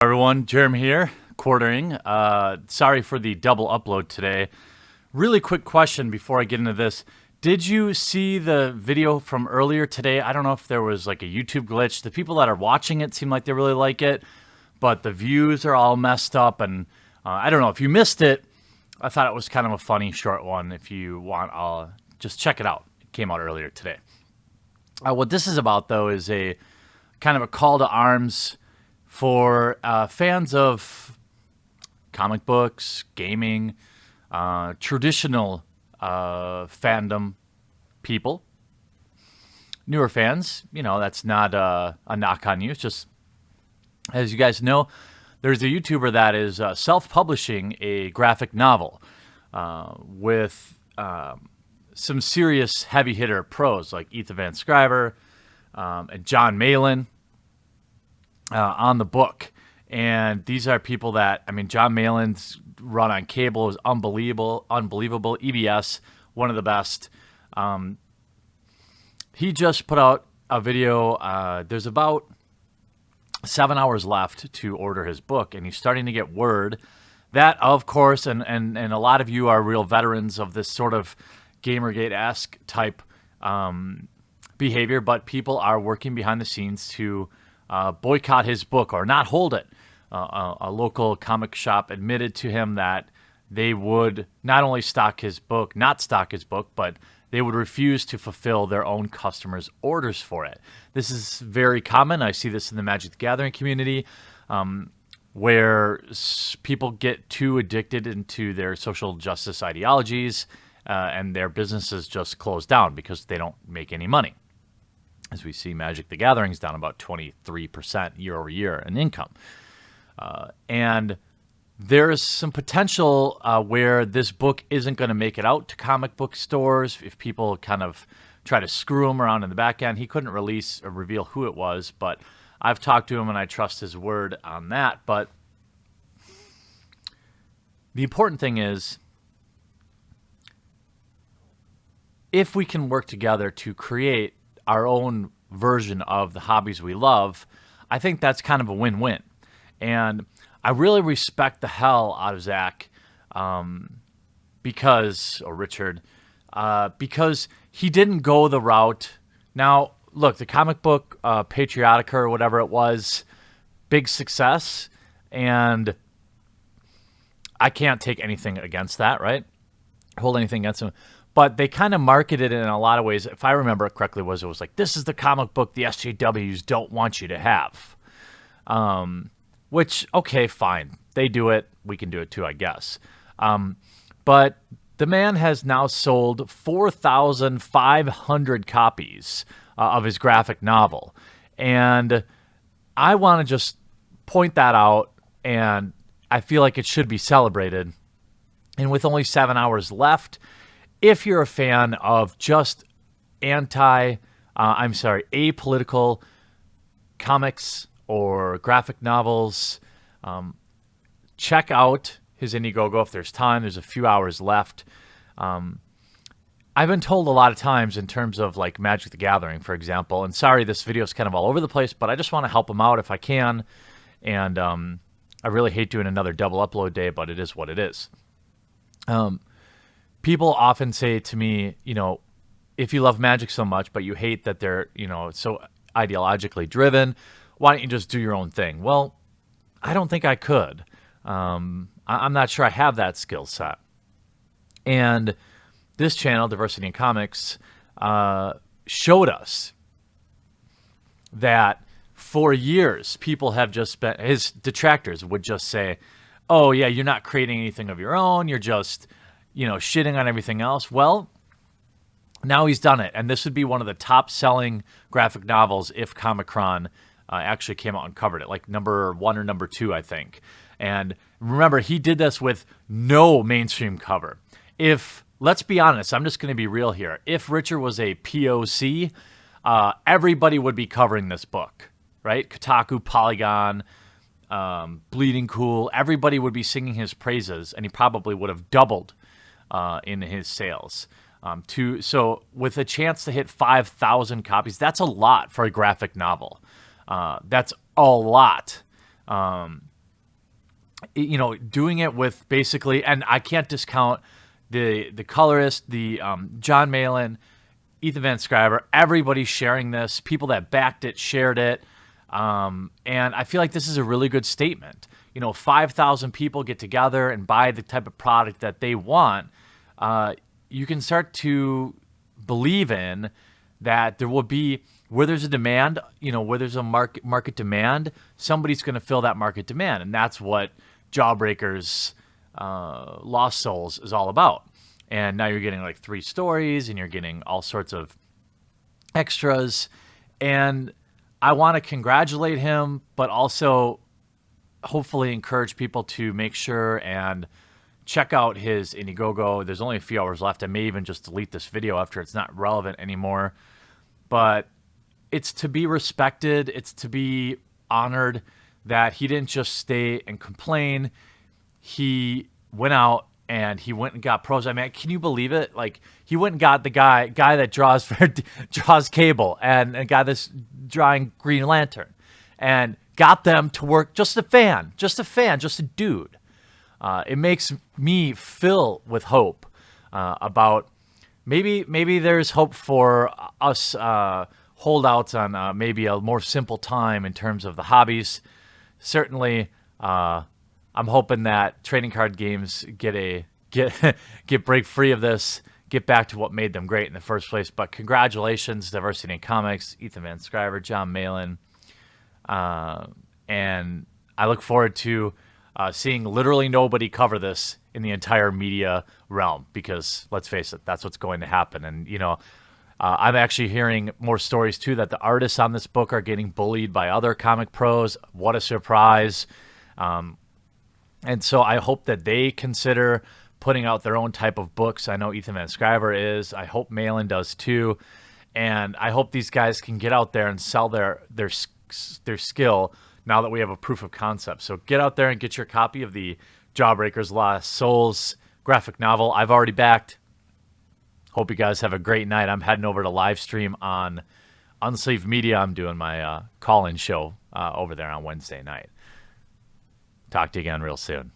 Everyone, Jeremy here, quartering. Sorry for the double upload today. Really quick question before I get into this. Did you see the video from earlier today? I don't know if there was like a YouTube glitch. The people that are watching it seem like they really like it, but the views are all messed up. And I don't know if you missed it. I thought it was kind of a funny short one. If you want, just check it out. It came out earlier today. What this is about, though, is a kind of a call to arms for fans of comic books, gaming, traditional fandom people. Newer fans, that's not a knock on you. It's just, as you guys know, there's a YouTuber that is self-publishing a graphic novel with some serious heavy hitter pros like Ethan Van Sciver and John Malin on the book. And these are people that, John Malin's run on cable is unbelievable. EBS, one of the best. He just put out a video. There's about 7 hours left to order his book, and he's starting to get word that, of course, and a lot of you are real veterans of this sort of Gamergate-esque type behavior, but people are working behind the scenes to boycott his book or not hold it. A local comic shop admitted to him that they would not only not stock his book, but they would refuse to fulfill their own customers' orders for it. This is very common. I see this in the Magic the Gathering community, where people get too addicted into their social justice ideologies, and their businesses just close down because they don't make any money. As we see, Magic the Gathering is down about 23% year over year in income. And there's some potential where this book isn't going to make it out to comic book stores if people kind of try to screw him around in the back end. He couldn't release or reveal who it was, but I've talked to him and I trust his word on that. But the important thing is, if we can work together to create our own version of the hobbies we love, I think that's kind of a win-win. And I really respect the hell out of Zach because he didn't go the route. Now, look, the comic book Patriotica or whatever it was, big success, and I can't take anything against that, right? Hold anything against him. But they kind of marketed it in a lot of ways. If I remember it correctly, it was like, this is the comic book the SJWs don't want you to have. Which, okay, fine. They do it. We can do it too, I guess. But the man has now sold 4,500 copies of his graphic novel. And I want to just point that out, and I feel like it should be celebrated. And with only 7 hours left, if you're a fan of just apolitical comics or graphic novels, check out his Indiegogo if there's time. There's a few hours left. I've been told a lot of times in terms of like Magic the Gathering, for example, and sorry, this video is kind of all over the place, but I just want to help him out if I can. And I really hate doing another double upload day, but it is what it is. People often say to me, if you love Magic so much, but you hate that they're, so ideologically driven, why don't you just do your own thing? Well, I don't think I could. I'm not sure I have that skill set. And this channel, Diversity in Comics, showed us that for years, people have just been, his detractors would just say, oh, yeah, you're not creating anything of your own. You're just shitting on everything else. Well, now he's done it. And this would be one of the top selling graphic novels if Comicron actually came out and covered it, like number 1 or number 2, I think. And remember, he did this with no mainstream cover. Let's be honest, I'm just going to be real here. If Richard was a POC, everybody would be covering this book, right? Kotaku, Polygon, Bleeding Cool, everybody would be singing his praises, and he probably would have doubled in his sales. So with a chance to hit 5,000 copies, that's a lot for a graphic novel. That's a lot. doing it with basically, and I can't discount the colorist, the John Malin, Ethan Van Scriver, everybody sharing this, people that backed it, shared it. And I feel like this is a really good statement. 5,000 people get together and buy the type of product that they want. You can start to believe in that there will be, where there's a demand, where there's a market demand, somebody's going to fill that market demand. And that's what Jawbreakers Lost Souls is all about. And now you're getting like 3 stories and you're getting all sorts of extras. And I want to congratulate him, but also hopefully encourage people to make sure and check out his Indiegogo. There's only a few hours left. I may even just delete this video after it's not relevant anymore. But it's to be respected. It's to be honored that he didn't just stay and complain. He went out and he went and got pros. I mean, can you believe it? Like, he went and got the guy that draws Cable and a guy that's drawing Green Lantern, and got them to work. Just a fan, just a dude. It makes me fill with hope about maybe there's hope for us holdouts on maybe a more simple time in terms of the hobbies. Certainly, I'm hoping that trading card games get break free of this, get back to what made them great in the first place. But congratulations, Diversity in Comics, Ethan Van Scriver, John Malin, and I look forward to seeing literally nobody cover this in the entire media realm, because let's face it, that's what's going to happen. And I'm actually hearing more stories too that the artists on this book are getting bullied by other comic pros. What a surprise! And so I hope that they consider putting out their own type of books. I know Ethan Van Scriver is. I hope Malin does too. And I hope these guys can get out there and sell their skill now that we have a proof of concept. So get out there and get your copy of the Jawbreakers Lost Souls graphic novel. I've already backed. Hope you guys have a great night. I'm heading over to live stream on Unsleeved Media. I'm doing my call-in show over there on Wednesday night. Talk to you again real soon.